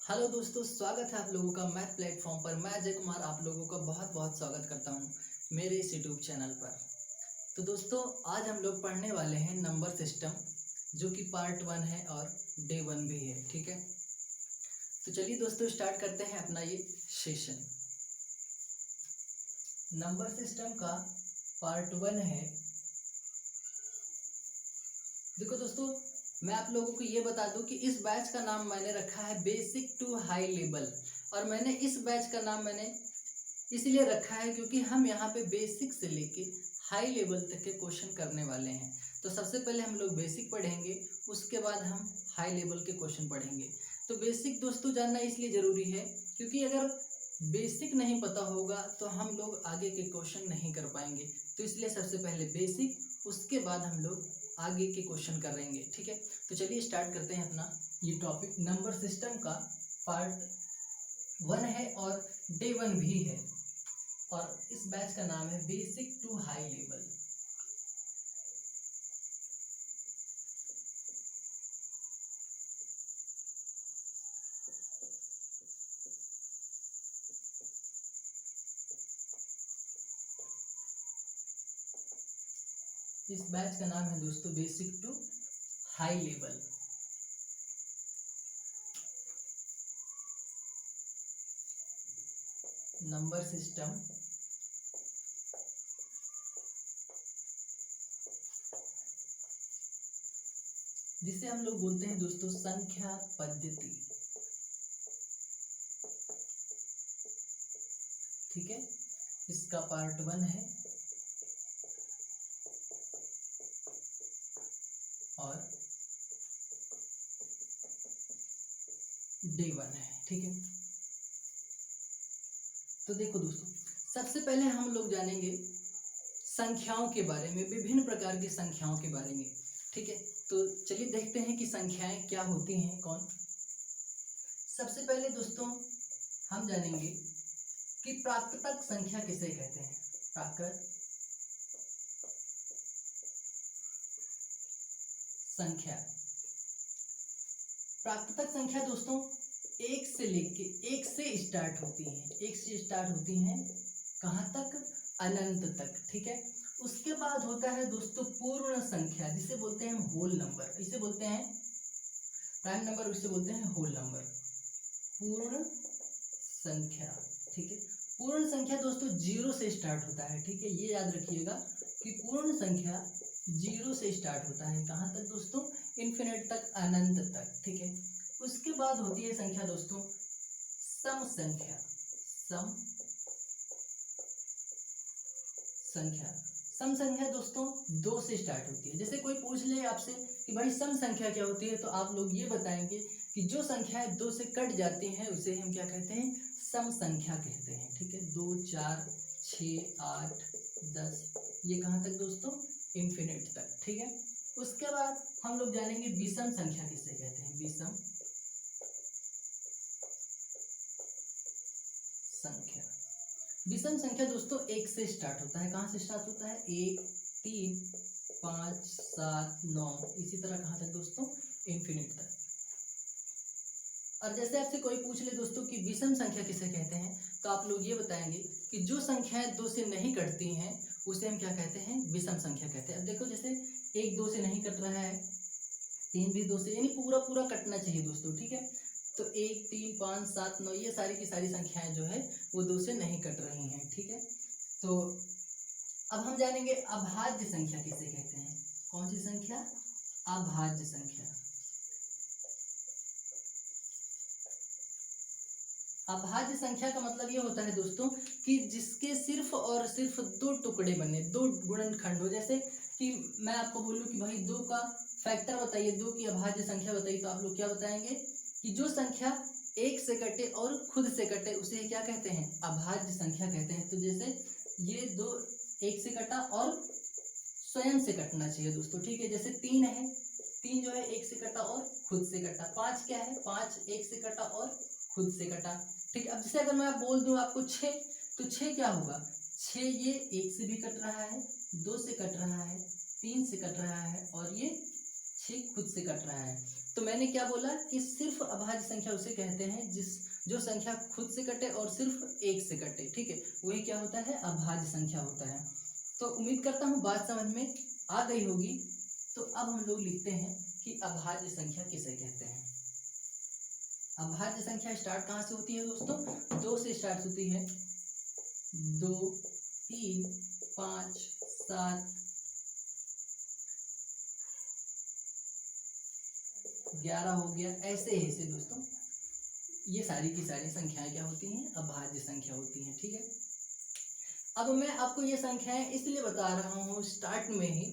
Hello दोस्तों, स्वागत है आप लोगों का मैथ प्लेटफॉर्म पर। मैं अजय कुमार आप लोगों का बहुत बहुत स्वागत करता हूं मेरे इस यूट्यूब चैनल पर। तो दोस्तों, आज हम लोग पढ़ने वाले हैं नंबर सिस्टम, जो कि पार्ट 1 है और डे 1 भी है। ठीक है, तो चलिए दोस्तों स्टार्ट करते हैं अपना ये सेशन। नंबर सिस्टम का पार्ट 1 है। देखो दोस्तों, मैं आप लोगों को ये बता दूं कि इस बैच का नाम मैंने रखा है बेसिक टू हाई लेवल। और मैंने इस बैच का नाम इसलिए रखा है क्योंकि हम यहाँ पे बेसिक से लेके हाई लेवल तक के क्वेश्चन करने वाले हैं। तो सबसे पहले हम लोग बेसिक पढ़ेंगे, उसके बाद हम हाई लेवल के क्वेश्चन पढ़ेंगे। तो बेसिक दोस्तों जानना इसलिए ज़रूरी है क्योंकि अगर बेसिक नहीं पता होगा तो हम लोग आगे के क्वेश्चन नहीं कर पाएंगे। तो इसलिए सबसे पहले बेसिक, उसके बाद हम लोग आगे के क्वेश्चन करेंगे। ठीक है, तो चलिए स्टार्ट करते हैं अपना ये टॉपिक। नंबर सिस्टम का पार्ट 1 है और डे 1 भी है, और इस बैच का नाम है बेसिक टू हाई लेवल। इस बैच का नाम है दोस्तों basic to high level. Number system जिसे हम लोग बोलते हैं दोस्तों संख्या पद्धति। ठीक है, इसका पार्ट 1 है और डे 1 है। ठीक है, तो देखो दोस्तों, सबसे पहले हम लोग जानेंगे संख्याओं के बारे में, विभिन्न प्रकार की संख्याओं के बारे में। ठीक है, तो चलिए देखते हैं कि संख्याएं क्या होती हैं। कौन सबसे पहले दोस्तों हम जानेंगे कि प्राकृतक संख्या किसे कहते हैं। प्राकृत संख्या, प्राकृतक संख्या दोस्तों एक से स्टार्ट होती हैं। एक से स्टार्ट होती हैं कहाँ तक? अनंत तक। ठीक है, उसके बाद होता है दोस्तों पूर्ण संख्या, जिसे बोलते हैं होल नंबर। इसे बोलते हैं प्राइम नंबर, इसे बोलते हैं होल नंबर, पूर्ण संख्या। ठीक है, पूर्ण संख्या दोस्तों जीरो से स्टार्ट होता है। ठीक है, ये याद रखिएगा कि पूर्ण संख्या जीरो से स्टार्ट होता है। कहाँ तक दोस्तों? इन्फिनिट तक, अनंत तक। ठीक है, उसके बाद होती है संख्या दोस्तों सम संख्या। सम संख्या, सम संख्या दोस्तों दो से स्टार्ट होती है। जैसे कोई पूछ ले आपसे कि भाई सम संख्या क्या होती है, तो आप लोग ये बताएंगे कि जो संख्याएं दो से कट जाती हैं उसे हम क्या कहते हैं? सम संख्या कहते हैं। ठीक है, 2, 4, 6, 8, 10, ये कहाँ तक दोस्तों? इन्फिनिट तक। ठीक है, उसके बाद हम लोग जानेंगे विषम संख्या किसे कहते हैं। विषम संख्या, विषम संख्या दोस्तों एक से स्टार्ट होता है। कहाँ से स्टार्ट होता है? 1, 3, 5, 7, 9, इसी तरह कहाँ तक दोस्तों? इन्फिनिट तक। और जैसे आपसे कोई पूछ ले दोस्तों कि विषम संख्या किसे कहते हैं, तो आप लोग ये बताएंगे कि जो संख्याएं दो से नहीं कटती हैं उसे हम क्या कहते हैं? विषम संख्या कहते हैं। अब देखो, जैसे 1 2 से नहीं कट रहा है, 3 भी 2 से, यानी पूरा पूरा कटना चाहिए दोस्तों। ठीक है, तो 1, 3, 5, 7, 9, ये सारी की सारी संख्याएं जो है वो 2 से नहीं कट रही हैं। ठीक है, तो अब हम जानेंगे अभाज्य संख्या किसे कहते हैं। कौन सी संख्या? अभाज्य संख्या। अभाज्य संख्या का मतलब ये होता है दोस्तों कि जिसके सिर्फ और सिर्फ दो टुकड़े बने, दो गुणनखंड हो। जैसे कि मैं आपको बोलूं कि भाई 2 का फैक्टर बताइए, 2 की अभाज्य संख्या बताइए, तो आप लोग क्या बताएंगे कि जो संख्या एक से कटे और खुद से कटे उसे क्या कहते हैं? अभाज्य संख्या कहते हैं। तो जैसे ये 2 एक से कटा और स्वयं से कटना चाहिए दोस्तों। ठीक है, जैसे 3 है, 3 जो है एक से कटा और खुद से कटा। 5 क्या है? 5 एक से कटा और खुद से कटा। ठीक है, अब जैसे अगर मैं बोल दूं आपको 6, तो 6 क्या होगा? 6 ये एक से भी कट रहा है, 2 से कट रहा है, 3 से कट रहा है और ये 6 खुद से कट रहा है। तो मैंने क्या बोला कि सिर्फ अभाज्य संख्या उसे कहते हैं जो संख्या खुद से कटे और सिर्फ एक से कटे, ठीक है, वही क्या होता है, अभाज्य संख्या होता है। तो उम्मीद करता हूँ बात समझ में आ गई होगी। तो अब हम लोग लिखते हैं कि अभाज्य संख्या किसे कहते हैं। अभाज्य संख्या स्टार्ट कहाँ से होती है दोस्तों, 2 से स्टार्ट होती है। 2, 3, 5, 7, 11 हो गया, ऐसे ऐसे दोस्तों ये सारी की सारी संख्याएं क्या होती हैं, अभाज्य संख्या होती हैं, ठीक है। अब मैं आपको ये संख्याएं इसलिए बता रहा हूँ स्टार्ट में ही,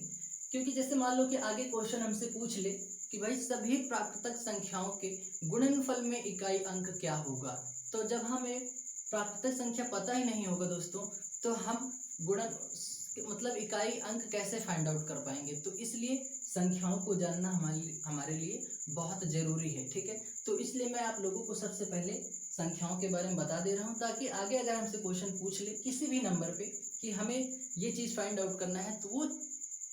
क्योंकि जैसे मान लो कि आगे क्वेश्चन हमसे पूछ ले कि भाई सभी प्राकृतिक संख्याओं के गुणनफल में इकाई अंक क्या होगा। तो जब हमें प्राकृतिक संख्या पता ही नहीं होगा दोस्तों, तो हम गुणन मतलब इकाई अंक कैसे फाइंड आउट कर पाएंगे। तो इसलिए संख्याओं को जानना हमारे लिए बहुत ज़रूरी है, ठीक है। तो इसलिए मैं आप लोगों को सबसे पहले संख्याओं के बारे में बता दे रहा हूँ, ताकि आगे अगर हमसे क्वेश्चन पूछ ले किसी भी नंबर पे कि हमें ये चीज़ फाइंड आउट करना है, तो वो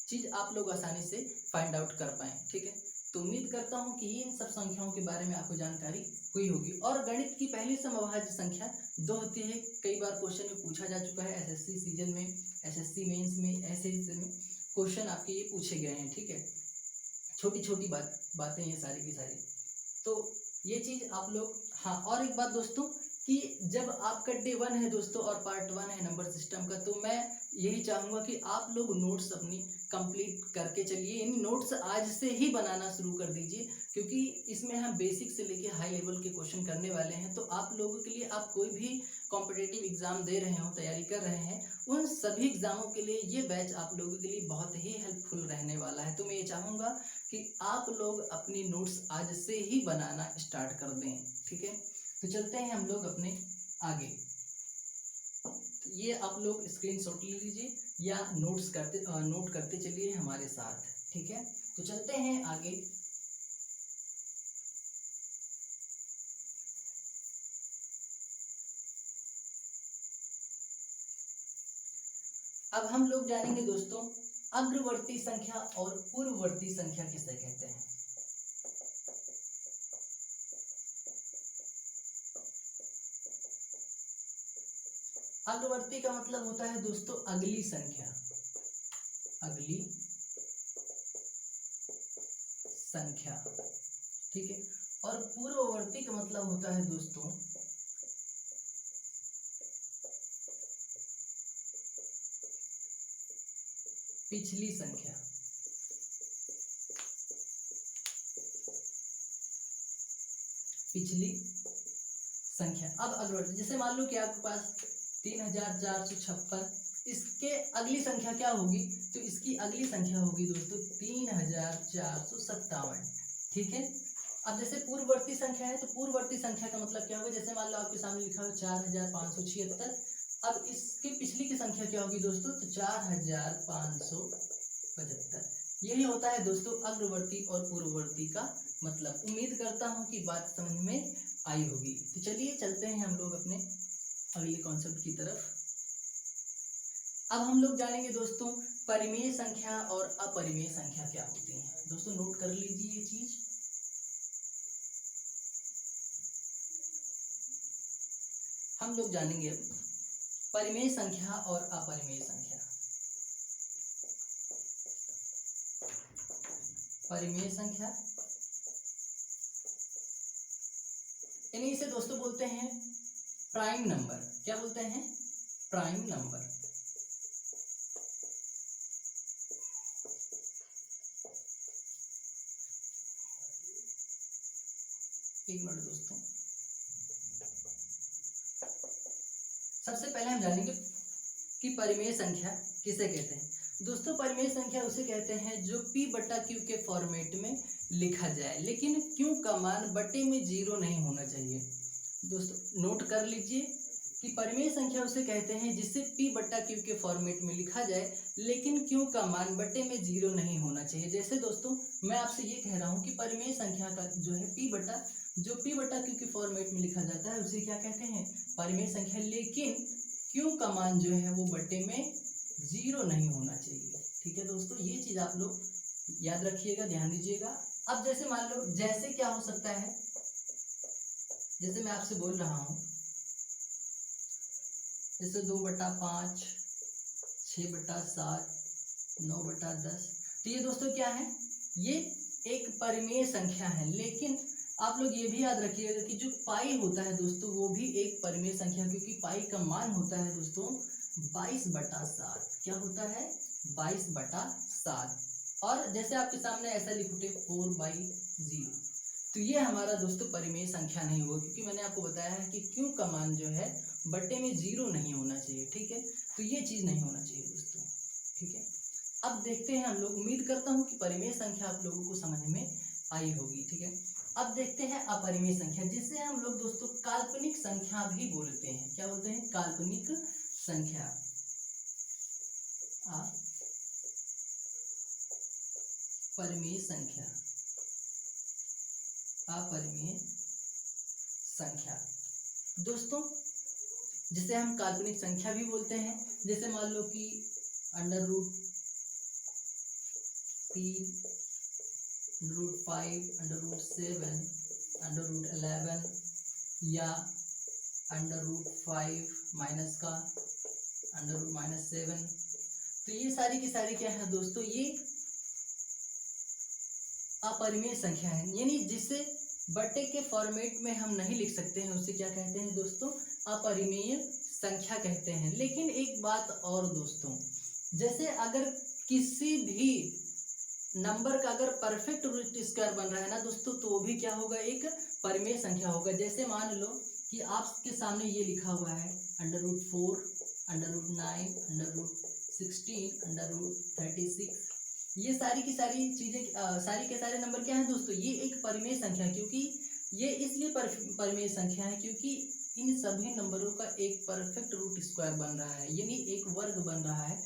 चीज़ आप लोग आसानी से फाइंड आउट कर पाएँ, ठीक है। तो उम्मीद करता हूँ कि इन सब संख्याओं के बारे में आपको जानकारी हुई होगी। और गणित की पहली समअभाज्य संख्या 2 होती है। कई बार क्वेश्चन में पूछा जा चुका है, एसएससी सीजन में, एसएससी मेंस में, ऐसे में क्वेश्चन आपके ये पूछे गए हैं, ठीक है। छोटी छोटी बातें ये सारी की सारी। तो ये चीज़ आप लोग, हाँ और एक बात दोस्तों कि जब आपका डे 1 है दोस्तों और पार्ट 1 है नंबर सिस्टम का, तो मैं यही चाहूँगा कि आप लोग नोट्स अपनी कंप्लीट करके चलिए। इन नोट्स आज से ही बनाना शुरू कर दीजिए, क्योंकि इसमें हम बेसिक से लेके हाई लेवल के क्वेश्चन करने वाले हैं। तो आप लोगों के लिए, आप कोई भी कॉम्पिटिटिव एग्ज़ाम दे रहे हो, तैयारी कर रहे हैं, उन सभी एग्ज़ामों के लिए ये बैच आप लोगों के लिए बहुत ही हेल्पफुल रहने वाला है। तो मैं ये चाहूँगा कि आप लोग अपनी नोट्स आज से ही बनाना स्टार्ट कर दें, ठीक है। तो चलते हैं हम लोग अपने आगे। तो ये आप लोग स्क्रीनशॉट ले लीजिए या नोट करते चलिए हमारे साथ, ठीक है। तो चलते हैं आगे। अब हम लोग जानेंगे दोस्तों अग्रवर्ती संख्या और पूर्ववर्ती संख्या किसे कहते हैं। अग्रवर्ती का मतलब होता है दोस्तों अगली संख्या, अगली संख्या, ठीक है। और पूर्ववर्ती का मतलब होता है दोस्तों पिछली संख्या, पिछली संख्या। अब अग्रवर्ती, जैसे मान लो कि आपके पास 3456, इसके अगली संख्या क्या होगी, तो इसकी अगली संख्या होगी दोस्तों 3457, ठीक है। अब जैसे पूर्ववर्ती संख्या है, तो पूर्ववर्ती संख्या का मतलब क्या होगा, जैसे मान लो आपके सामने लिखा हो 4576, अब इसके पिछली की संख्या क्या होगी दोस्तों, तो 4575। यही होता है दोस्तों अग्रवर्ती और पूर्ववर्ती का मतलब। उम्मीद करता हूँ कि बात समझ में आई होगी। तो चलिए चलते हैं हम लोग अपने अगले कॉन्सेप्ट की तरफ। अब हम लोग जानेंगे दोस्तों परिमेय संख्या और अपरिमेय संख्या क्या होती है। दोस्तों नोट कर लीजिए ये चीज। हम लोग जानेंगे अब परिमेय संख्या और अपरिमेय संख्या। परिमेय संख्या यानी इसे दोस्तों बोलते हैं प्राइम नंबर। क्या बोलते हैं, प्राइम नंबर। एक मिनट दोस्तों, सबसे पहले हम जानेंगे कि परिमेय संख्या किसे कहते हैं। दोस्तों परिमेय संख्या उसे कहते हैं जो p/q के फॉर्मेट में लिखा जाए, लेकिन q का मान बटे में 0 नहीं होना चाहिए। दोस्तों नोट कर लीजिए कि परिमेय संख्या उसे कहते हैं जिसे p/q के फॉर्मेट में लिखा जाए, लेकिन q का मान बटे में 0 नहीं होना चाहिए। जैसे दोस्तों मैं आपसे ये कह रहा हूँ कि परिमेय संख्या का जो है जो p/q के फॉर्मेट में लिखा जाता है उसे क्या कहते हैं, परिमेय संख्या, लेकिन q का मान जो है वो बटे में 0 नहीं होना चाहिए। ठीक है दोस्तों, ये चीज़ आप लोग याद रखिएगा, ध्यान दीजिएगा। अब जैसे मान लो, जैसे क्या हो सकता है, जैसे मैं आपसे बोल रहा हूँ, जैसे 2/5, 6/7, 9/10। तो ये दोस्तों क्या है, ये एक परिमेय संख्या है। लेकिन आप लोग ये भी याद रखिएगा कि जो पाई होता है दोस्तों, वो भी एक परिमेय संख्या, क्योंकि पाई का मान होता है दोस्तों 22/7। क्या होता है, 22/7। और जैसे आपके सामने ऐसा लिखोगे 4/0, तो ये हमारा दोस्तों परिमेय संख्या नहीं होगा, क्योंकि मैंने आपको बताया है कि क्यू का मान जो है बट्टे में 0 नहीं होना चाहिए। ठीक है, तो ये चीज़ नहीं होना चाहिए दोस्तों। ठीक है, अब देखते हैं हम लोग, उम्मीद करता हूँ कि परिमेय संख्या आप लोगों को समझ में आई होगी। ठीक है, अब देखते हैं अपरिमेय संख्या, जिसे हम लोग दोस्तों काल्पनिक संख्या भी बोलते हैं। क्या बोलते हैं, काल्पनिक संख्या। अपरिमेय संख्या, अपरिमेय संख्या दोस्तों, जिसे हम काल्पनिक संख्या भी बोलते हैं। जैसे मान लो कि √3, √5, √7, √11 या √5 माइनस का √-7। तो ये सारी की सारी क्या है दोस्तों, ये अपरिमेय संख्या है, यानी जिसे बट्टे के फॉर्मेट में हम नहीं लिख सकते हैं, उसे क्या कहते हैं दोस्तों, अपरिमेय संख्या कहते हैं। लेकिन एक बात और दोस्तों, जैसे अगर किसी भी नंबर का अगर परफेक्ट रूट स्क्वायर बन रहा है ना दोस्तों, तो वो भी क्या होगा, एक परिमेय संख्या होगा। जैसे मान लो कि आपके सामने ये लिखा हुआ है √4, √9, √16, √36। ये सारी की सारी चीज़ें, सारी के सारे नंबर क्या है दोस्तों, ये एक परिमेय संख्या है। क्योंकि ये इसलिए परिमेय संख्या है क्योंकि इन सभी नंबरों का एक परफेक्ट रूट स्क्वायर बन रहा है, यानी एक वर्ग बन रहा है।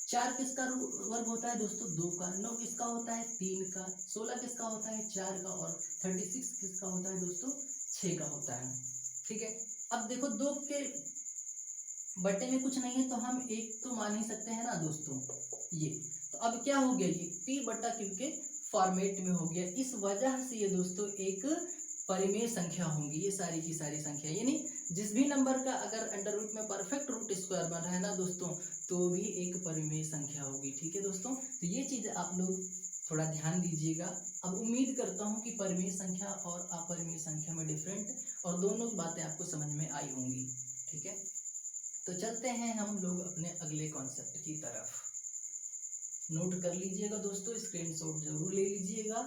4 किसका वर्ग होता है दोस्तों, 2 का। 9 किसका होता है, 3 का। 16 किसका होता है, 4 का। और 36 किसका होता है दोस्तों, 6 का होता है। ठीक है, अब देखो 2 के बटे में कुछ नहीं है, तो हम 1 तो मान ही सकते हैं ना दोस्तों। ये तो अब क्या हो गया, ये P/Q के फॉर्मेट में हो गया। इस वजह से ये दोस्तों एक परिमेय संख्या होंगी, ये सारी की सारी संख्या, यानी जिस भी नंबर का अगर अंडर रूट में परफेक्ट रूट स्क्वायर बन रहा है ना दोस्तों, तो भी एक परिमेय संख्या होगी। ठीक है दोस्तों, तो ये चीज़ आप लोग थोड़ा ध्यान दीजिएगा। अब उम्मीद करता हूँ कि परिमेय संख्या और अपरिमेय संख्या में डिफरेंट और दोनों बातें आपको समझ में आई होंगी। ठीक है, तो चलते हैं हम लोग अपने अगले कॉन्सेप्ट की तरफ। नोट कर लीजिएगा दोस्तों, स्क्रीनशॉट जरूर ले लीजिएगा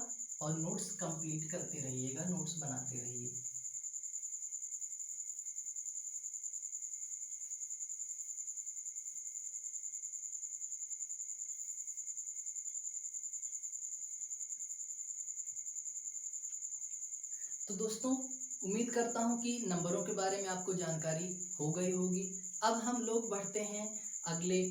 और नोट्स कंप्लीट करते रहिएगा, नोट्स बनाते रहिए। तो दोस्तों, उम्मीद करता हूँ कि नंबरों के बारे में आपको जानकारी हो गई होगी। अब हम लोग बढ़ते हैं अगले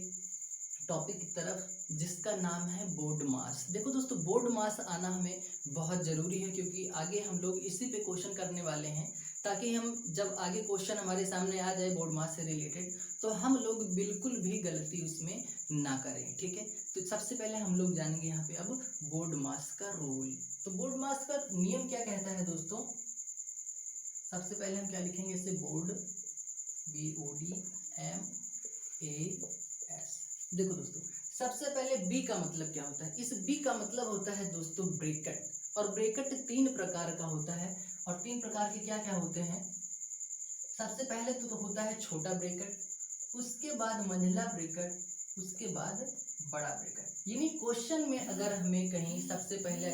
टॉपिक की तरफ, जिसका नाम है बोर्ड मास। देखो दोस्तों, बोर्ड मास आना हमें बहुत ज़रूरी है, क्योंकि आगे हम लोग इसी पे क्वेश्चन करने वाले हैं, ताकि हम जब आगे क्वेश्चन हमारे सामने आ जाए बोर्ड मास से रिलेटेड, तो हम लोग बिल्कुल भी गलती उसमें ना करें। ठीक है, तो सबसे पहले हम लोग जानेंगे यहाँ पे अब बोर्ड मास का रूल। तो बोर्ड मास का नियम क्या कहता है दोस्तों, सबसे पहले हम क्या लिखेंगे इसे, बोर्ड, BODMAS। देखो दोस्तों, सबसे पहले बी का मतलब क्या होता है, इस बी का मतलब होता है दोस्तों ब्रैकेट। और ब्रैकेट 3 प्रकार का होता है, और 3 प्रकार के क्या क्या होते हैं, सबसे पहले तो होता है छोटा ब्रैकेट, उसके बाद मंझला ब्रैकेट, उसके बाद बड़ा ब्रैकेट। यानी क्वेश्चन में अगर हमें कहीं सबसे पहले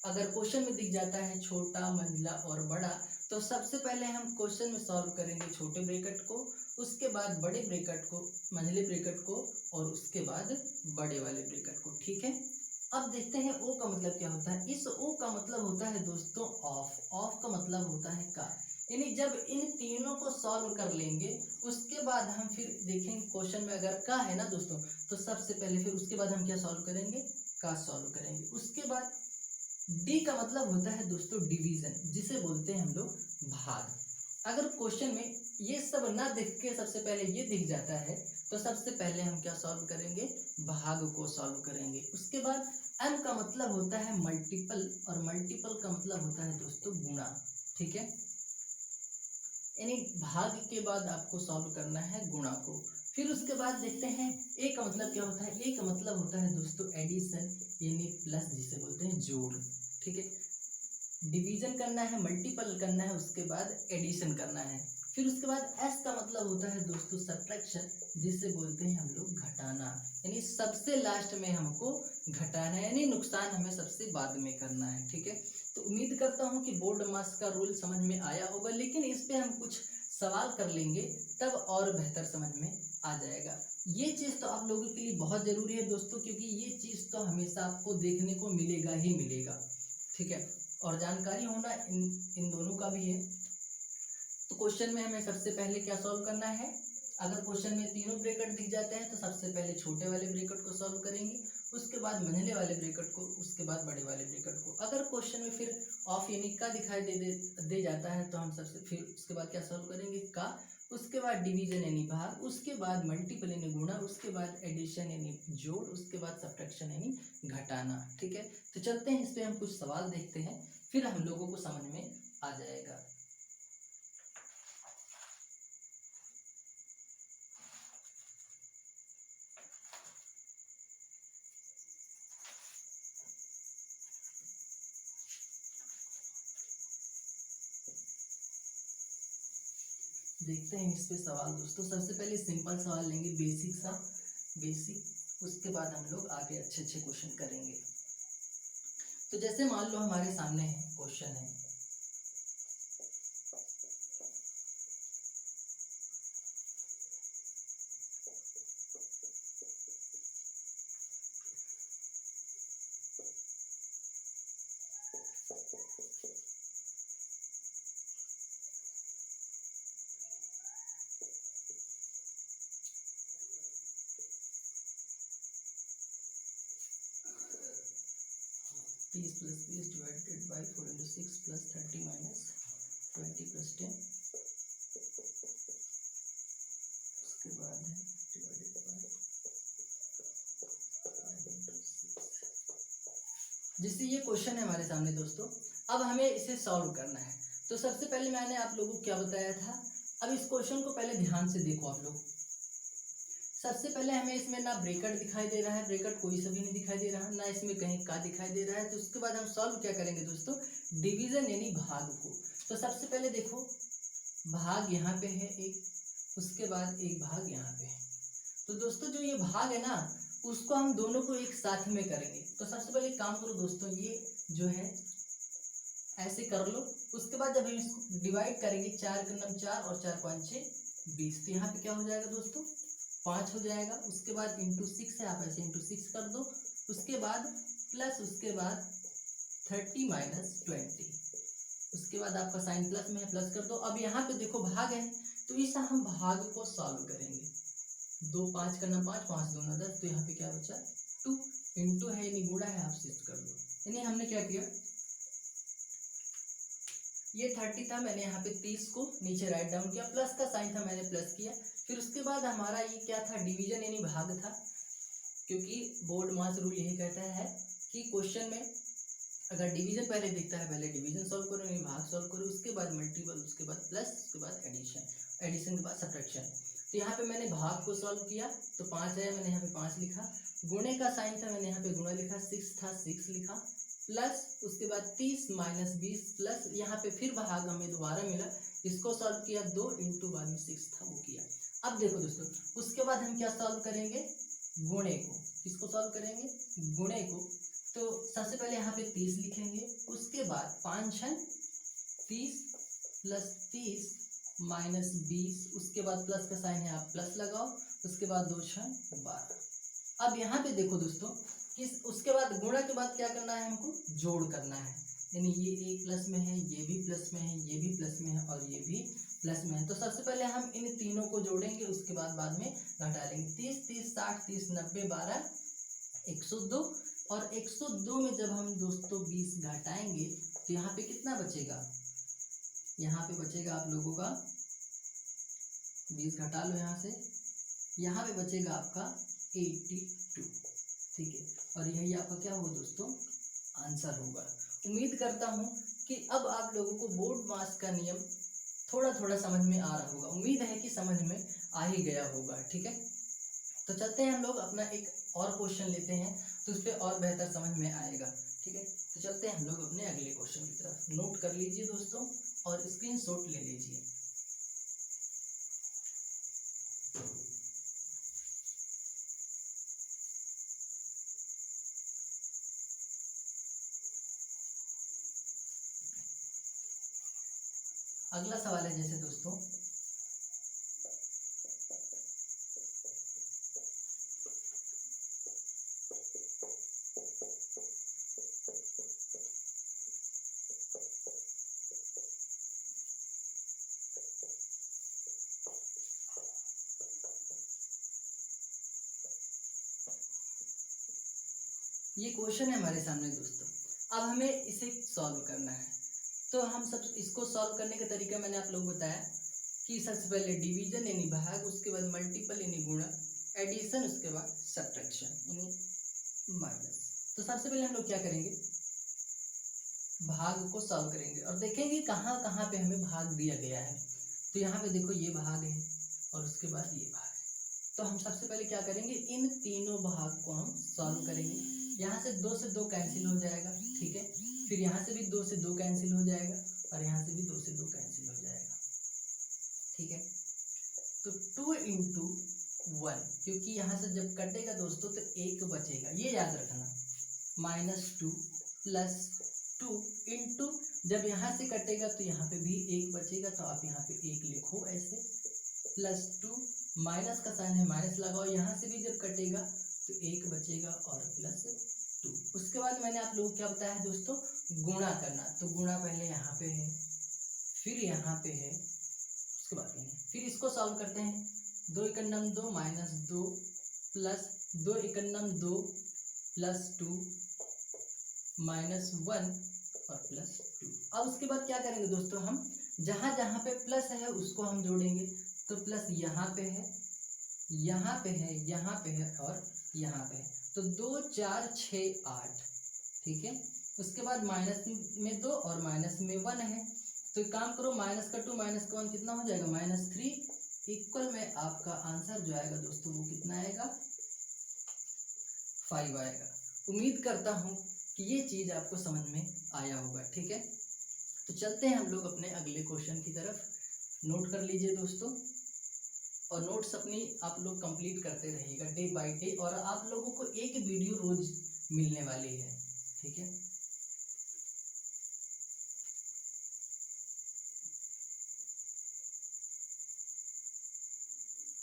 अगर क्वेश्चन में दिख जाता है छोटा, मंझला और बड़ा, तो सबसे पहले हम क्वेश्चन में सॉल्व करेंगे छोटे ब्रैकेट को, उसके बाद बड़े ब्रैकेट को, मंझले ब्रैकेट को, और उसके बाद बड़े वाले ब्रैकेट को। ठीक है, अब देखते हैं ओ का मतलब क्या होता है। इस ओ का मतलब होता है दोस्तों ऑफ। ऑफ का मतलब होता है का, यानी जब इन तीनों को सॉल्व कर लेंगे, उसके बाद हम फिर देखेंगे क्वेश्चन में अगर का है ना दोस्तों, तो सबसे पहले फिर उसके बाद हम क्या सॉल्व करेंगे, का सॉल्व करेंगे। उसके बाद डी का मतलब होता है दोस्तों डिवीजन, जिसे बोलते हैं हम लोग भाग। अगर क्वेश्चन में ये सब ना दिख के सबसे पहले ये दिख जाता है तो सबसे पहले हम क्या सॉल्व करेंगे, भाग को सॉल्व करेंगे। उसके बाद m का मतलब होता है मल्टीपल और मल्टीपल का मतलब होता है दोस्तों गुणा, ठीक है। यानी भाग के बाद आपको सॉल्व करना है गुणा को। फिर उसके बाद देखते हैं ए का मतलब क्या होता है। ए का मतलब होता है दोस्तों एडिशन यानी प्लस, जिसे बोलते हैं जोड़, ठीक है। डिवीजन करना है, मल्टीपल करना है, उसके बाद एडिशन करना है। फिर उसके बाद एस का मतलब होता है दोस्तों सब्ट्रैक्शन, जिसे बोलते हैं हम लोग घटाना, यानी सबसे लास्ट में हमको घटाना है, यानी नुकसान हमें सबसे बाद में करना है, ठीक है। तो उम्मीद करता हूँ कि बोर्ड मास का रूल समझ में आया होगा, लेकिन इस पे हम कुछ सवाल कर लेंगे तब और बेहतर समझ में आ जाएगा। ये चीज़ तो आप लोगों के लिए बहुत ज़रूरी है दोस्तों, क्योंकि ये चीज़ तो हमेशा आपको देखने को मिलेगा ही मिलेगा, ठीक है। और जानकारी होना इन दोनों का भी है। तो क्वेश्चन में हमें सबसे पहले क्या सॉल्व करना है। अगर क्वेश्चन में तीनों ब्रैकेट दिख जाते हैं तो सबसे पहले छोटे वाले ब्रैकेट को सॉल्व करेंगे, उसके बाद मंझले वाले ब्रैकेट को, उसके बाद बड़े वाले ब्रैकेट को। अगर क्वेश्चन में फिर ऑफ यानी का दिखाई दे जाता है तो हम सबसे फिर उसके बाद क्या सॉल्व करेंगे, का, उसके बाद डिवीजन यानी भाग, उसके बाद मल्टीपल यानी गुणा, उसके बाद एडिशन यानी जोड़, उसके बाद सब्ट्रैक्शन यानी घटाना, ठीक है। तो चलते हैं इस पर हम कुछ सवाल देखते हैं, फिर हम लोगों को समझ में आ जाएगा। देखते हैं इस पे सवाल दोस्तों। सबसे पहले सिंपल सवाल लेंगे, बेसिक सा, बेसिक। उसके बाद हम लोग आगे अच्छे अच्छे क्वेश्चन करेंगे। तो जैसे मान लो हमारे सामने है क्वेश्चन है, तीस plus 20 divided by 4 × 6 plus 30 minus 20 plus 10, उसके बाद है डिवाइडेड बाई 5 × 6। जिससे ये क्वेश्चन है हमारे सामने दोस्तों। अब हमें इसे सॉल्व करना है। तो सबसे पहले मैंने आप लोगों को क्या बताया था, अब इस क्वेश्चन को पहले ध्यान से देखो आप लोग। सबसे पहले हमें इसमें ना ब्रैकेट दिखाई दे रहा है, ब्रैकेट कोई सा भी नहीं दिखाई दे रहा, ना इसमें कहीं का दिखाई दे रहा है। तो उसके बाद हम सॉल्व क्या करेंगे दोस्तों, डिवीजन यानी भाग को। तो सबसे पहले देखो भाग यहाँ पे है एक, उसके बाद एक भाग यहाँ पे है। तो दोस्तों जो ये भाग है ना, उसको हम दोनों को एक साथ में करेंगे। तो सबसे पहले काम करो दोस्तों, ये जो है ऐसे कर लो। उसके बाद जब हम इसको डिवाइड करेंगे, 4 × 9 4 और 4 × 5 6 20, तो यहाँ पे क्या हो जाएगा दोस्तों, 5 हो जाएगा। उसके बाद इंटू 6 है, आप ऐसे इंटू 6 कर दो। उसके बाद प्लस, उसके बाद 30 माइनस 20, उसके बाद आपका साइन प्लस में है, प्लस कर दो। अब यहाँ पे देखो भाग है, तो इस हम भाग को सॉल्व करेंगे। 2 5 करना 5 5 2 10, तो यहाँ पे क्या बचा 2, इंटू है यानी गुणा है, आप शिफ्ट कर दो। यानी हमने क्या किया, ये 30 था, मैंने यहाँ पे 30 को नीचे राइट डाउन किया, प्लस का साइन था मैंने प्लस किया। फिर उसके बाद हमारा ये क्या था, डिवीजन यानी भाग था, क्योंकि बोर्ड मास रूल यही कहता है कि क्वेश्चन में अगर डिवीजन पहले दिखता है, पहले डिवीजन सॉल्व करो यानी भाग सॉल्व करो, उसके बाद मल्टीपल, उसके बाद प्लस, उसके बाद एडिशन, एडिशन के बाद सब्ट्रैक्शन। तो यहाँ पे मैंने भाग को सॉल्व किया तो 5 है, मैंने यहाँ पे 5 लिखा। गुणे का साइन था, मैंने यहाँ पे गुणा लिखा, 6 था 6 लिखा, प्लस उसके बाद 30 माइनस 20 प्लस, यहाँ पे फिर भाग हमें दोबारा मिला, इसको सॉल्व किया 2 इंटू बाद में 6 था वो किया। अब देखो दोस्तों, उसके बाद हम क्या सॉल्व करेंगे, गुणे को। किसको सॉल्व करेंगे, गुणे को। तो सबसे पहले यहाँ पे 30 लिखेंगे, उसके बाद 5 6 30 प्लस 30 माइनस 20, उसके बाद प्लस का साइन है, आप प्लस लगाओ, उसके बाद 2 6 12। अब यहाँ पे देखो दोस्तों, किस उसके बाद गुणा के बाद क्या करना है, हमको जोड़ करना है। यानी ये एक प्लस में है, ये भी प्लस में है, ये भी प्लस में है और ये भी प्लस में है। तो सबसे पहले हम इन तीनों को जोड़ेंगे, उसके बाद में घटा लेंगे। 30 30 60 30 90 12 102, और 102 में जब हम दोस्तों 20 घटाएंगे तो यहाँ पे कितना बचेगा, यहाँ पे बचेगा आप लोगों का 20 घटा लो यहाँ से, यहाँ पे बचेगा आपका 82। ठीक है, और यही आपका क्या होगा दोस्तों, आंसर होगा। उम्मीद करता हूँ कि अब आप लोगों को बोर्ड मास का नियम थोड़ा थोड़ा समझ में आ रहा होगा। उम्मीद है कि समझ में आ ही गया होगा। ठीक है, तो चलते हैं हम लोग अपना एक और क्वेश्चन लेते हैं, तो उस पर और बेहतर समझ में आएगा। ठीक है, तो चलते हैं हम लोग अपने अगले क्वेश्चन की तरफ। नोट कर लीजिए दोस्तों और स्क्रीनशॉट ले लीजिए। अगला सवाल है जैसे दोस्तों, ये क्वेश्चन है हमारे सामने दोस्तों। अब हमें इसे सॉल्व करना है। तो हम सब इसको सॉल्व करने का तरीका मैंने आप लोग बताया कि सबसे पहले डिवीजन यानी भाग, उसके बाद मल्टीपल यानी गुणा, एडिशन, उसके बाद सब्ट्रैक्शन यानी माइनस। तो सबसे पहले हम लोग क्या करेंगे, भाग को सॉल्व करेंगे और देखेंगे कहाँ कहाँ पे हमें भाग दिया गया है। तो यहाँ पे देखो ये भाग है और उसके बाद ये भाग है। तो हम सबसे पहले क्या करेंगे, इन तीनों भाग को हम सॉल्व करेंगे। यहाँ से 2 से 2 कैंसिल हो जाएगा। ठीक है, फिर यहाँ से भी 2 से 2 कैंसिल हो जाएगा और यहाँ से भी 2 से 2 कैंसिल हो जाएगा। ठीक है, तो 2 इंटू 1, क्योंकि यहाँ से जब कटेगा दोस्तों तो 1 बचेगा, ये याद रखना। -2 प्लस 2 इंटू, जब यहाँ से कटेगा तो यहाँ पे भी 1 बचेगा, तो आप यहाँ पे 1 लिखो ऐसे, प्लस 2, माइनस का साइन है माइनस लगाओ, यहाँ से भी जब कटेगा तो 1 बचेगा और प्लस 2। उसके बाद मैंने आप लोगों को क्या बताया है दोस्तों, गुणा करना। तो गुणा पहले यहाँ पे है, फिर यहाँ पे है, उसके बाद नहीं, फिर इसको सॉल्व करते हैं। 2 एकन्नम 2 माइनस 2 प्लस 2 एकन्नम 2 प्लस 2 -1 और प्लस 2। अब उसके बाद क्या करेंगे दोस्तों, हम जहाँ जहाँ पे प्लस है उसको हम जोड़ेंगे। तो प्लस यहाँ पे है, यहाँ पे है, यहाँ पे है और यहाँ पे है। तो 2 4 6 8। ठीक है, उसके बाद माइनस में 2 और माइनस में 1 है। तो एक काम करो, माइनस का 2 माइनस का 1 कितना हो जाएगा, -3। इक्वल में आपका आंसर जो आएगा दोस्तों वो कितना आएगा, 5 आएगा। उम्मीद करता हूँ कि ये चीज़ आपको समझ में आया होगा। ठीक है, तो चलते हैं हम लोग अपने अगले क्वेश्चन की तरफ। नोट कर लीजिए दोस्तों और नोट्स अपनी आप लोग कंप्लीट करते रहिएगा डे बाय डे, और आप लोगों को एक वीडियो रोज मिलने वाली है। ठीक है,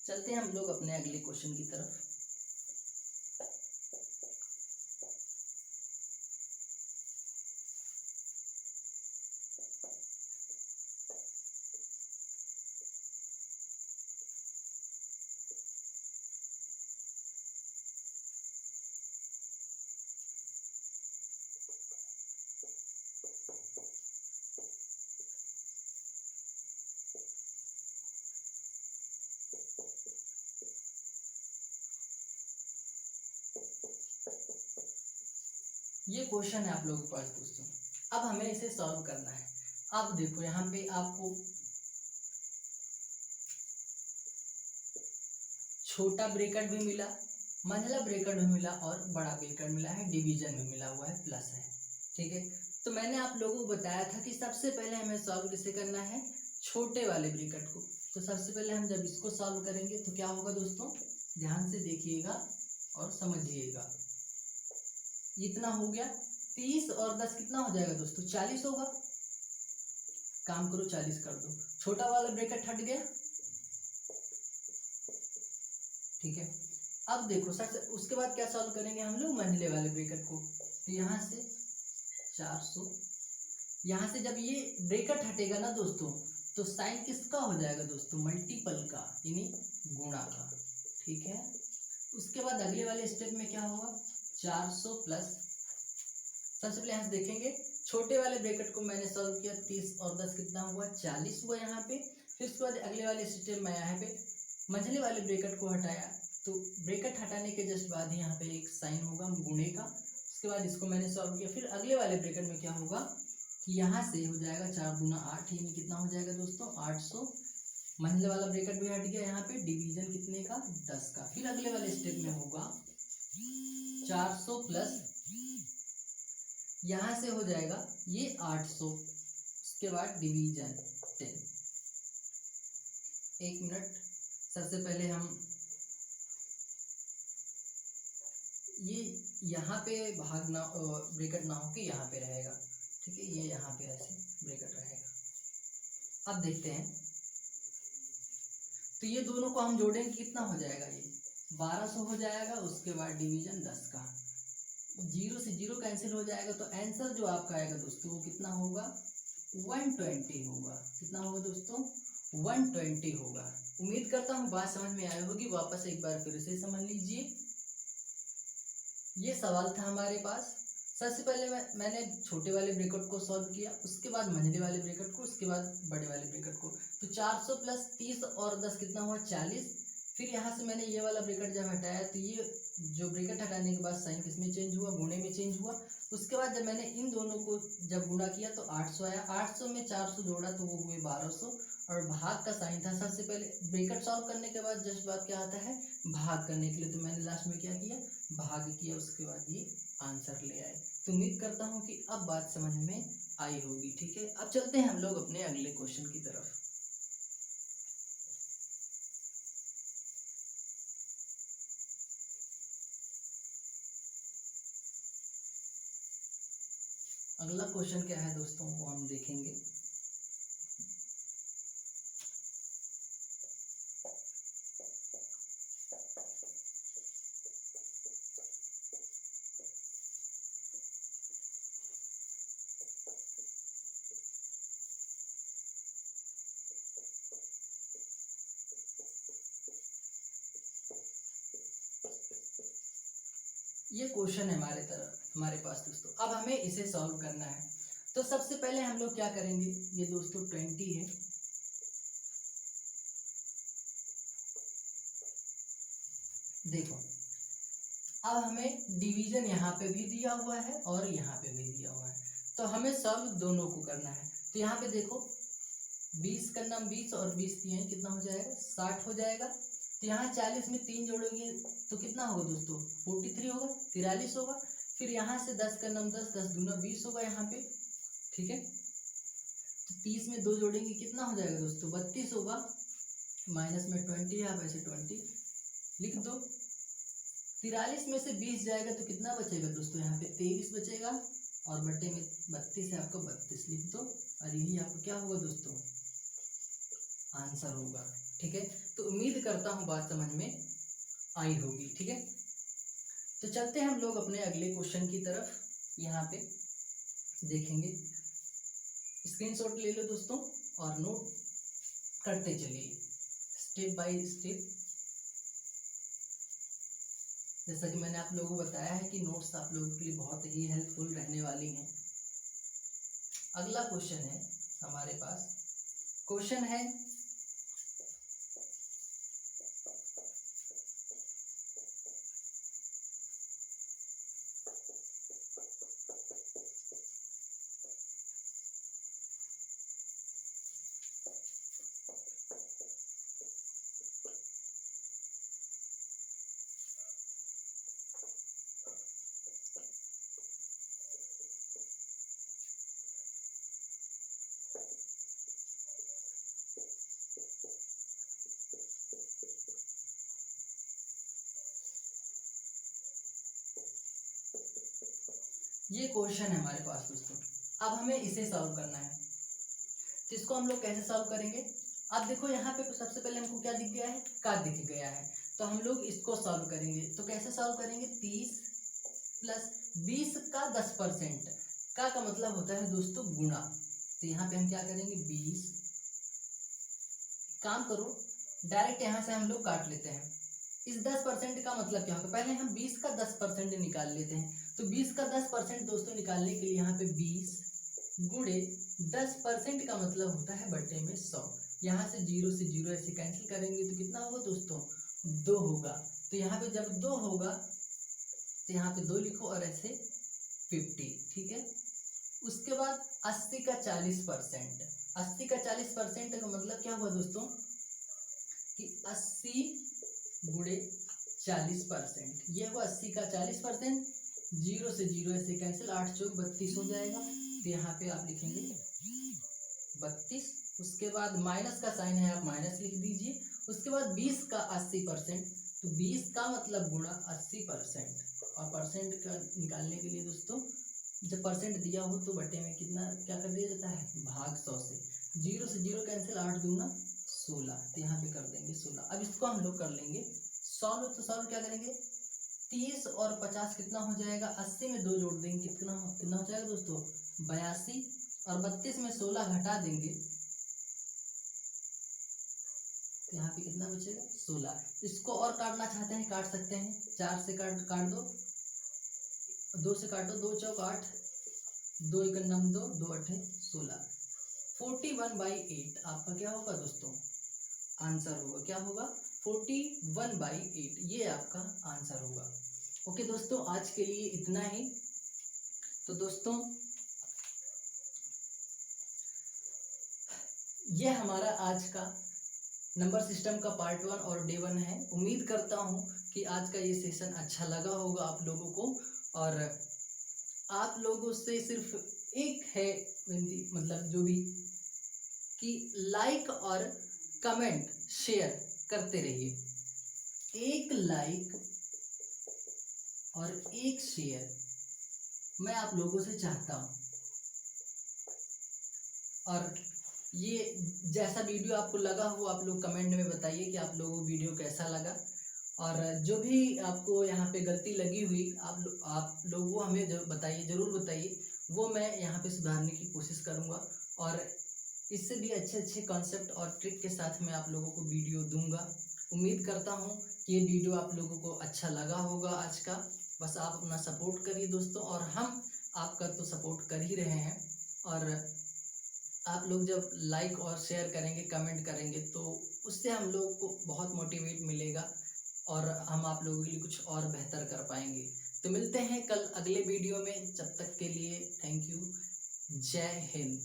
चलते हैं हम लोग अपने अगले क्वेश्चन की तरफ। ये क्वेश्चन है आप लोगों के पास दोस्तों। अब हमें इसे सॉल्व करना है। अब देखो यहाँ पे आपको छोटा ब्रैकेट भी मिला, मंझला ब्रैकेट भी मिला और बड़ा ब्रैकेट मिला है, डिवीजन भी मिला हुआ है, प्लस है। ठीक है, तो मैंने आप लोगों को बताया था कि सबसे पहले हमें सॉल्व किसे करना है, छोटे वाले ब्रैकेट को। तो सबसे पहले हम जब इसको सॉल्व करेंगे तो क्या होगा दोस्तों, ध्यान से देखिएगा और समझिएगा। इतना हो गया, 30 और 10 कितना हो जाएगा दोस्तों, 40 होगा। काम करो 40 कर दो, छोटा वाला ब्रैकेट हट गया। ठीक है, अब देखो सर, उसके बाद क्या सॉल्व करेंगे हम लोग, मंझले वाले ब्रैकेट को। तो यहाँ से 400, यहाँ से जब ये ब्रैकेट हटेगा ना दोस्तों तो साइन किसका हो जाएगा दोस्तों, मल्टीपल का यानी गुणा का। ठीक है, उसके बाद अगले वाले स्टेप में क्या होगा, 400 प्लस, सबसे पहले यहाँ से देखेंगे छोटे वाले ब्रैकेट को मैंने सॉल्व किया, 30 और 10 कितना हुआ, 40 हुआ यहाँ पे। फिर उसके बाद अगले वाले स्टेप में यहाँ पे मंझले वाले ब्रैकेट को हटाया, तो ब्रैकेट हटाने के जस्ट बाद ही यहाँ पे एक साइन होगा गुणे का। उसके बाद इसको मैंने सॉल्व किया। फिर अगले वाले ब्रैकेट में क्या होगा कि यहाँ से हो जाएगा 4 दूना 8, यानी कितना हो जाएगा दोस्तों 800। मंझले वाला ब्रैकेट भी हट गया, यहाँ पे डिवीजन कितने का 10 का। फिर अगले वाले स्टेप में होगा 400 प्लस यहाँ से हो जाएगा ये 800, उसके बाद डिवीजन 10। एक मिनट, सबसे पहले हम ये यहाँ पे भाग ना ब्रैकेट ना हो कि यहाँ पे रहेगा, ठीक है, ये यहाँ पे ऐसे ब्रैकेट रहेगा। अब देखते हैं, तो ये दोनों को हम जोड़ेंगे कितना हो जाएगा, ये 1200 हो जाएगा। उसके बाद डिवीजन 10 का, 0 से 0 कैंसिल हो जाएगा, तो आंसर जो आपका आएगा दोस्तों वो कितना होगा 120 होगा। कितना होगा दोस्तों 120 होगा। उम्मीद करता हूँ बात समझ में आई होगी। वापस एक बार फिर से समझ लीजिए, ये सवाल था हमारे पास। सबसे पहले मैंने छोटे वाले ब्रैकेट को सॉल्व किया, उसके बाद मंझले वाले ब्रैकेट को, उसके बाद बड़े वाले ब्रैकेट को। तो 400 प्लस 30 और 10 कितना हुआ 40। फिर यहाँ से मैंने ये वाला ब्रैकेट जब हटाया, तो ये जो ब्रैकेट हटाने के बाद साइन किसमें चेंज हुआ, गुणे में चेंज हुआ। उसके बाद जब मैंने इन दोनों को जब गुणा किया तो 800 आया, 800 में 400 जोड़ा तो वो हुए 1200, और भाग का साइन था। सबसे पहले ब्रैकेट सॉल्व करने के बाद जस्ट बात क्या आता है, भाग करने के लिए, तो मैंने लास्ट में क्या किया, भाग किया, उसके बाद ये आंसर ले आए। तो उम्मीद करता हूँ कि अब बात समझ में आई होगी, ठीक है। अब चलते हैं हम लोग अपने अगले क्वेश्चन की तरफ। अगला क्वेश्चन क्या है दोस्तों वो हम देखेंगे। ये क्वेश्चन है हमारे पास दोस्तों। अब हमें इसे सॉल्व करना है। तो सबसे पहले हम लोग क्या करेंगे, ये दोस्तों 20 है, देखो अब हमें डिवीजन यहाँ पे भी दिया हुआ है और यहाँ पे भी दिया हुआ है, तो हमें सॉल्व दोनों को करना है। तो यहाँ पे देखो 20 का नाम 20 और 20 दिए हैं, कितना हो जाएगा 60 हो जाएगा। तो यहाँ 40 में 3 जोड़ोगे तो कितना होगा दोस्तों 43 होगा, 43 होगा। फिर यहाँ से 10 का नाम 10, 10 दूना 20 होगा यहाँ पे, ठीक है। तो 30 में 2 जोड़ेंगे कितना हो जाएगा दोस्तों 32 होगा, माइनस में 20 है, आप ऐसे 20 लिख दो। 43 में से 20 जाएगा तो कितना बचेगा दोस्तों यहाँ पे 23 बचेगा, और बट्टे में 32 है आपका 32 लिख दो, और यही आपका क्या होगा दोस्तों आंसर होगा, ठीक है। तो उम्मीद करता हूँ बात समझ में आई होगी, ठीक है। तो चलते हैं हम लोग अपने अगले क्वेश्चन की तरफ। यहाँ पे देखेंगे, स्क्रीनशॉट ले लो दोस्तों और नोट करते चलिए स्टेप बाय स्टेप। जैसा कि मैंने आप लोगों को बताया है कि नोट्स आप लोगों के लिए बहुत ही हेल्पफुल रहने वाली हैं। अगला क्वेश्चन है हमारे पास, क्वेश्चन है ये क्वेश्चन है हमारे पास दोस्तों। अब हमें इसे सॉल्व करना है, तो इसको हम लोग कैसे सॉल्व करेंगे। अब देखो यहाँ पे सबसे पहले हमको क्या दिख गया है, का दिख गया है, तो हम लोग इसको सॉल्व करेंगे। तो कैसे सॉल्व करेंगे, 30 प्लस 20 का 10%, का मतलब होता है दोस्तों गुणा। तो यहाँ पे हम क्या करेंगे 20, काम करो डायरेक्ट यहाँ से हम लोग काट लेते हैं। इस 10% का मतलब क्या होगा, पहले हम 20 का 10% निकाल लेते हैं। तो 20 का 10% दोस्तों निकालने के लिए यहाँ पे 20 गुणे 10% का मतलब होता है बट्टे में 100। यहाँ से जीरो ऐसे कैंसिल करेंगे तो कितना होगा दोस्तों, 2 होगा। तो यहाँ पे जब 2 होगा तो यहाँ पे 2 लिखो और ऐसे 50, ठीक है। उसके बाद 80 का 40%, 80 का 40% का मतलब क्या हुआ दोस्तों कि 80 गुणे 40%, ये हुआ 80 का 40%। जीरो से जीरो ऐसे कैंसिल, 8 चौक 32 हो जाएगा। तो यहाँ पे आप लिखेंगे 32। उसके बाद माइनस का साइन है, आप माइनस लिख दीजिए। उसके बाद 20 का 80%, तो 20 का मतलब गुणा 80%। और परसेंट का निकालने के लिए दोस्तों जब परसेंट दिया हो तो बटे में कितना क्या कर दिया जाता है, भाग 100 से। जीरो से जीरो कैंसिल, 8 दूना 16, तो यहाँ पे कर देंगे 16। अब इसको हम लोग कर लेंगे सॉल्व। तो सॉल्व क्या करेंगे, 30 और 50 कितना हो जाएगा, 80 में 2 जोड़ देंगे, कितना कितना हो जाएगा दोस्तों, 82। और 32 में 16 घटा देंगे तो यहाँ पे कितना बचेगा, 16। इसको और काटना चाहते हैं काट सकते हैं, 4 से काट दो, 2 से काटो, 2 चौक 8, 2 एक 9 2, 2 8 16। 41/8 आपका क्या होगा दोस्तों, आंसर होगा। क्या होगा, 41/8, ये आपका आंसर होगा। ओके दोस्तों, आज के लिए इतना ही। तो दोस्तों ये हमारा आज का नंबर सिस्टम का पार्ट 1 और डे 1 है। उम्मीद करता हूँ कि आज का ये सेशन अच्छा लगा होगा आप लोगों को। और आप लोगों से सिर्फ एक है विनती, मतलब जो भी, कि लाइक और कमेंट शेयर करते रहिए। एक लाइक और एक शेयर मैं आप लोगों से चाहता हूँ। और ये जैसा वीडियो आपको लगा हो आप लोग कमेंट में बताइए कि आप लोगों को वीडियो कैसा लगा। और जो भी आपको यहाँ पे गलती लगी हुई आप लोग वो हमें बताइए, ज़रूर बताइए, वो मैं यहाँ पे सुधारने की कोशिश करूँगा। और इससे भी अच्छे अच्छे कॉन्सेप्ट और ट्रिक के साथ मैं आप लोगों को वीडियो दूंगा। उम्मीद करता हूँ कि ये वीडियो आप लोगों को अच्छा लगा होगा आज का। बस आप अपना सपोर्ट करिए दोस्तों, और हम आपका तो सपोर्ट कर ही रहे हैं। और आप लोग जब लाइक और शेयर करेंगे, कमेंट करेंगे, तो उससे हम लोग को बहुत मोटिवेट मिलेगा और हम आप लोगों के लिए कुछ और बेहतर कर पाएंगे। तो मिलते हैं कल अगले वीडियो में, जब तक के लिए थैंक यू। जय हिंद।